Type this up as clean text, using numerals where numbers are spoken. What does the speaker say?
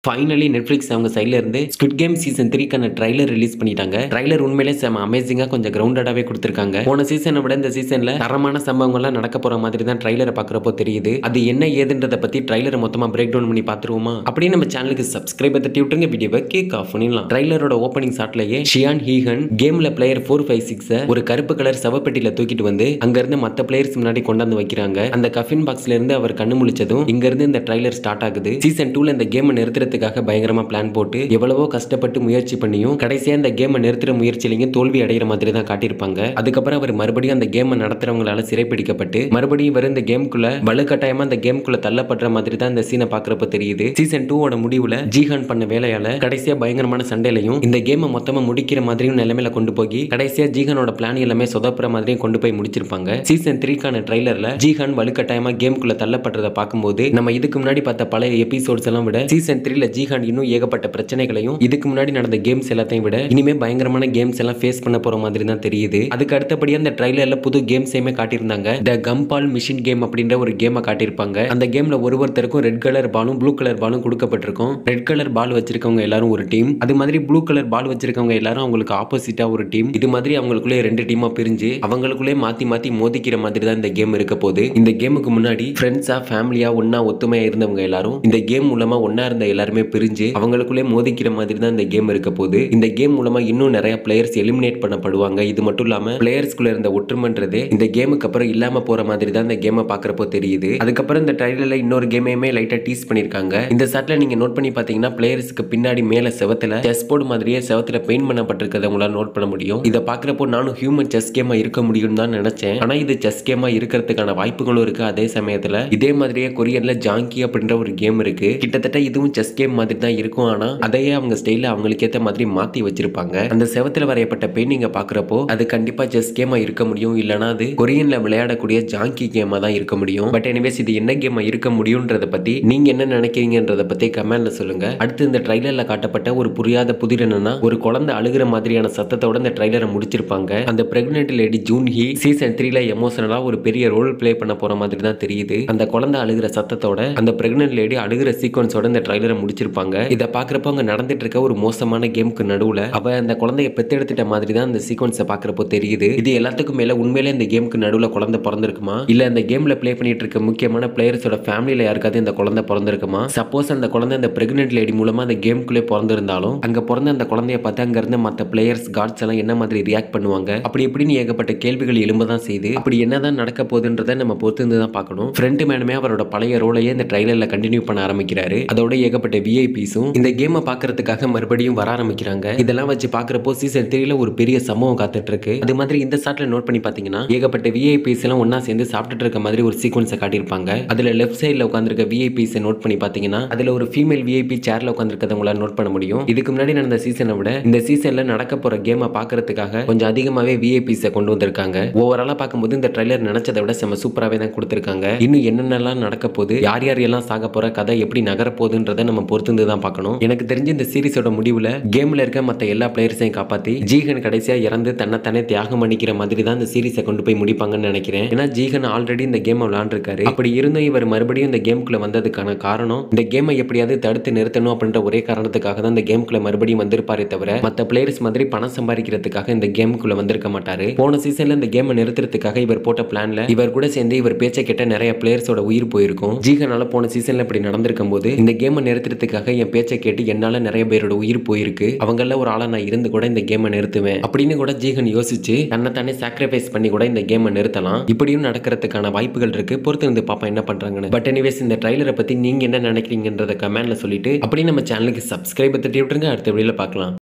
Finally Netflix அவங்க சைடுல இருந்து ஸ்குவிட் கேம் சீசன் 3க்கான ட்ரைலர் ரிலீஸ் பண்ணிட்டாங்க. ட்ரைலர் உண்மையிலே செம அமேசிங்கா கொஞ்சம் கிரவுண்டடாவே கொடுத்திருக்காங்க. போன சீசனை விட இந்த சீசன்ல தரமான சம்பவங்கள்லாம் நடக்க போற மாதிரி தான் ட்ரைலரை பாக்குறப்போ தெரியுது. அது என்ன ஏதுன்றத பத்தி ட்ரைலரை மொத்தமா பிரேக் டவுன் பண்ணி பாத்துருவோமா? அப்படியே நம்ம சேனலுக்கு சப்ஸ்கிரைப் தட்டி விட்டுருங்க. வீடியோவை கிக் ஆஃப் பண்ணிடலாம். ட்ரைலரோட ஓப்பனிங் ஷாட்லயே ஷியான் ஹீஹன் கேம்ல பிளேயர் 456 ஒரு கருப்பு கலர் சவப்பெட்டியில தூக்கிட்டு வந்து அங்க இருந்து மத்த பிளேயர்ஸ் முன்னாடி கொண்டாந்து வைக்கிறாங்க. அந்த கஃபின் பாக்ஸ்ல இருந்து அவர் கண்ணு முழிச்சதும் இங்க இருந்து இந்த ட்ரைலர் ஸ்டார்ட் ஆகுது. சீசன் 2ல இந்த கேமை நிறுத்துறதுக்காக பயங்கரமா பிளான் போட்டு எவ்வளவோ கஷ்டப்பட்டு முயற்சி பண்ணியும் கடைசியா இந்த கேமை நிறுத்துற முயற்சியிலையும் தோல்வி அடைகிற மாதிரி தான் காட்டியிருப்பாங்க. அதுக்கப்புறம் அவர் மறுபடியும் அந்த கேமை நடத்துறவங்களால சிறைப்பிடிக்கப்பட்டு மறுபடியும் வரும் இந்த கேமுக்குள்ள வலுக்கட்டாயமா அந்த கேமுக்குள்ள தள்ளப்படுற மாதிரி தான் இந்த சீனை பாக்குறப்ப தெரியுது. சீசன் 2வோட முடிவுல ஜீஹான் பண்ண வேலையால கடைசியா பயங்கரமான சண்டையிலையும் இந்த கேமை மொத்தமா முடிக்கிற மாதிரியும் நிலைமையில கொண்டு போய் கடைசியா ஜீஹானோட பிளான் எல்லாமே சொதப்புற மாதிரியும் கொண்டு போய் முடிச்சிருப்பாங்க. சீசன் 3க்கான ட்ரைலர்ல ஜீஹான் வலுக்கட்டாயமா கேமுக்குள்ள தள்ளப்படுறத பார்க்கும்போது நம்ம இதுக்கு முன்னாடி பார்த்த பழைய எபிசோட்ஸ் எல்லாம் விட சீசன் 3ல ஜீஹான் இன்னும் ஏகப்பட்ட பிரச்சனைகளையும் இதுக்கு முன்னாடி நடந்த கேம்ஸ் எல்லாத்தையும் விட இனிமே பயங்கரமான கேம்ஸ் எல்லாம் ஃபேஸ் பண்ண போற மாதிரி தான் தெரியுது. அதுக்கு அடுத்தபடியா அந்த ட்ரைலர்ல புது கேம்ஸையுமே காட்டியிருந்தாங்க. த கம்பால் மிஷின் கேம் அப்படின்ற ஒரு கேமை காட்டியிருப்பாங்க. அந்த கேம்ல ஒருத்தருக்கும் ரெட் கலர் பாலும் ப்ளூ கலர் பாலும் கொடுக்கப்பட்டிருக்கும். ரெட் கலர் பால் வச்சிருக்கவங்க எல்லாரும் ஒரு டீம், அது மாதிரி ப்ளூ கலர் பால் வச்சிருக்கவங்க எல்லாரும் அவங்களுக்கு ஆப்போசிட்டா ஒரு டீம். இது மாதிரி அவங்களுக்குள்ளே 2 டீமா பிரிஞ்சு அவங்களுக்குள்ளே மாத்தி மாத்தி மோதிக்கிற மாதிரி தான் இந்த கேம் இருக்க போகுது. இந்த கேமுக்கு முன்னாடி ஃப்ரெண்ட்ஸா ஃபேமிலியா ஒன்னா ஒத்துமையா இருந்தவங்க எல்லாரும் இந்த கேம் மூலமா ஒன்னா இருந்த எல்லாருமே பிரிஞ்சு அவங்களுக்குள்ளே மோதிக்கிற மாதிரி தான் இந்த கேம் இருக்க போகுது. இந்த கேம் மூலமா இன்னும் நிறைய பிளேயர்ஸ் எலிமினேட் பண்ணப்படுவாங்க. இது மட்டும் இல்லாம பிளேயர்ஸ்குள்ள இருந்த ஒற்றுமைன்றதே இந்த கேமுக்கு அப்புறம் இல்லாம போற மாதிரி தான் இந்த கேமை பாக்குறப்போ தெரியுது. அதுக்கப்புறம் இந்த ட்ரைலர்ல இன்னொரு கேமையுமே லைட்டா டீஸ் பண்ணிருக்காங்க. இந்த ஷாட்ல நீங்க நோட் பண்ணி பாத்தீங்கன்னா பிளேயர்ஸ்க்கு பின்னாடி மேல செவத்துல செஸ் போர்டு மாதிரியே செவத்துல பெயிண்ட் பண்ணப்பட்டிருக்கிறத உங்களால நோட் பண்ண முடியும். இதை பாக்குறப்போ நானும் ஹியூமன் செஸ் கேமா இருக்க முடியும் தான் நினைச்சேன். ஆனா இது செஸ் கேமா இருக்கிறதுக்கான வாய்ப்புகளும் இருக்கு. அதே சமயத்துல இதே மாதிரியே கொரியன்ல ஜாங்கி அப்படின்ற ஒரு கேம் இருக்கு. கிட்டத்தட்ட இதுவும் செஸ் கேம் மாதிரி தான் இருக்கும். ஆனா அதையே அவங்க ஸ்டைல அவங்களுக்கு ஏத்த மாதிரி மாத்தி வச்சிருப்பாங்க. அந்த செவத்துல வரையப்பட்ட பெயிண்டிங்க பாக்குறப்போ அது கண்டிப்பா செஸ் கேமா இருக்க முடியும். இல்லனா அது கொரியன்ல விளையாடக்கூடிய ஜாங்கி கேமா தான் இருக்க முடியும். பட் எனிவேஸ் இது என்ன கேமா இருக்க முடியும்ன்றத பத்தி நீங்க என்ன நினைக்கிறீங்கன்றத பத்தி கமெண்ட்ல சொல்லுங்க. அடுத்து இந்த ட்ரைலர்ல காட்டப்பட்ட ஒரு புரியாத புதிர் என்னன்னா ஒரு குழந்தை அழுகிற மாதிரியான சத்தத்தோட இந்த ட்ரைலரை முடிச்சிருப்பாங்க. அந்த pregnant lady Jun Hee season 3ல எமோஷனலா ஒரு பெரிய ரோல் பிளே பண்ண போற மாதிரி தான் தெரியுது. அந்த குழந்தை அழுகிற சத்தத்தோட அந்த பிரெக்னன்ட் லேடி அழுகிற சீக்வன்ஸோட இந்த ட்ரைலரை முடிச்சிருப்பாங்க. இதை பாக்குறப்போ அங்க நடந்துட்டு இருக்க ஒரு மோசமான கேமுக்கு நடுவுல அவ அந்த குழந்தைய பெத்தெடுத்துட்ட மாதிரி தான் அந்த சீக்வன்ஸை பாக்குறப்போ தெரியுது. இது எல்லாத்துக்கும் மேல உண்மையிலே இந்த கேமுக்கு நடுவுல குழந்தை பிறந்திருக்குமா, இல்ல அந்த கேம்ல பிளே பண்ணிட்டு இருக்க முக்கியமான பிளேயர்ஸோட ஃபேமிலியில யாருக்காவது இந்த குழந்தை பிறந்திருக்குமா? சப்போஸ் அந்த குழந்தை அந்த பிரெக்னன்ட் லேடி மூலமா அந்த கேமுக்குள்ளே பிறந்திருந்தாலும் அங்க பிறந்த அந்த குழந்தைய பார்த்து அங்க இருந்த மத்த பிளேயர்ஸ் காட்ஸ் எல்லாம் என்ன மாதிரி ரியாக்ட் பண்ணுவாங்க? அப்படி இப்படின்னு ஏகப்பட்ட கேள்விகள் எழும்பதான் செய்து. அப்படி என்னதான் நடக்க போகுதுன்றதை நம்ம பொறுத்து இருந்து தான் பார்க்கணும். ஃப்ரண்ட் மேனுமே அவரோட பழைய ரோலையே இந்த ட்ரைலர்ல கண்டினியூ பண்ண ஆரம்பிக்கிறாரு. அதோட ஏகப்பட்ட விஐபிஸும் இந்த கேமை பாக்குறதுக்காக மறுபடியும் வர ஆரம்பிக்கிறாங்க. இதெல்லாம் வச்சு பாக்குறப்போ சீசன் 3ல ஒரு பெரிய சம்பவம் காத்துட்டு இருக்கு. அது மாதிரி இந்த ஷாட்ல நோட் பண்ணி பாத்தீங்கன்னா ஏகப்பட்ட விஐபிஸ் எல்லாம் ஒன்னா சேர்ந்து சாப்பிட்டுட்டு இருக்க மாதிரி ஒரு சீக்வன்ஸை காட்டியிருப்பாங்க. அதுல லெஃப்ட் சைடுல உட்கார்ந்திருக்க விஐபிஸ் நோட் பண்ணி பாத்தீங்கன்னா அதுல ஒரு ஃபீமேல் விஐபி சேர்ல உட்கார்ந்திருக்கத உங்களால நோட் பண்ண முடியும். இதுக்கு முன்னாடி நடந்த சீசனை விட இந்த சீசன்ல நடக்க போற கேமை பாக்குறதுக்காக கொஞ்சம் அதிகமாவே விஐபிஸ் கொண்டு வந்திருக்காங்க. ஓவராலா பார்க்கும்போது இந்த ட்ரைலர் நினைச்சதை விட செம சூப்பராவே தான் கொடுத்திருக்காங்க. இன்னும் என்னென்னலாம் நடக்க போகுது, யார் யார் எல்லாம் சாக போற, கதை எப்படி நகர போகுதுன்றதை நம்ம பொறுத்து தான் பார்க்கணும். எனக்கு தெரிஞ்சு இந்த சீரிஸோட முடிவுல கேம்ல இருக்க மத்த எல்லா பிளேயர்ஸையும் காப்பாத்தி ஜீகன் கடைசியா இறந்து தன்னைத்தானே தியாகம் பண்ணிக்கிற மாதிரி தான் இந்த சீரிஸை கொண்டு போய் முடிப்பாங்கன்னு நினைக்கிறேன். ஏன்னா ஜீகன் ஆல்ரெடி இந்த கேம் விளையாண்டுருக்காரு. அப்படி இருந்தும் இவர் மறுபடியும் இந்த கேமுக்குள்ள வந்ததுக்கான காரணம் இந்த கேமை எப்படியாவது தடுத்து நிறுத்தணும் அப்படின்ற ஒரே காரணத்துக்காக தான் இந்த கேமுக்குள்ள மறுபடியும் வந்திருப்பாரே தவிர மத்த பிளேயர்ஸ் மாதிரி பணம் சம்பாதிக்கிறதுக்காக இந்த கேமுக்குள்ள வந்திருக்க மாட்டாரு. போன சீசன்ல இந்த கேமை நிறுத்துறதுக்காக இவர் போட்ட பிளான்ல இவர் கூட சேர்ந்து இவர் பேச்சை கேட்ட நிறைய பிளேயர்ஸோட உயிர் போயிருக்கும். ஜீகனால போன சீசன்ல இப்படி நடந்திருக்கும் போது இந்த கேமை நிறுத்துறதுக்காக என் பேச்சை கேட்டு என்னால நிறைய பேரோட உயிர் போயிருக்கு, அவங்கள ஒரு ஆளா நான் இருந்து கூட இந்த கேமை நிறுத்துவேன் அப்படின்னு கூட ஜீகன் யோசிச்சு தன்னைத்தானே சாக்ரிஃபைஸ் பண்ணி கூட இந்த கேமை நிறுத்தலாம். இப்படியும் நடக்கிறதுக்கான வாய்ப்புகள் இருக்கு. பொறுத்து இருந்து பாப்பா என்ன பண்றாங்கன்னு. பட் எனிவேஸ் இந்த ட்ரைலரை பத்தி நீங்க என்ன நினைக்கிறீங்கன்றத கமெண்ட்ல சொல்லிட்டு அப்படியே நம்ம சேனலுக்கு சப்ஸ்கிரைப் தட்டி விட்டுருங்க. அடுத்த வீடியோல பார்க்கலாம்.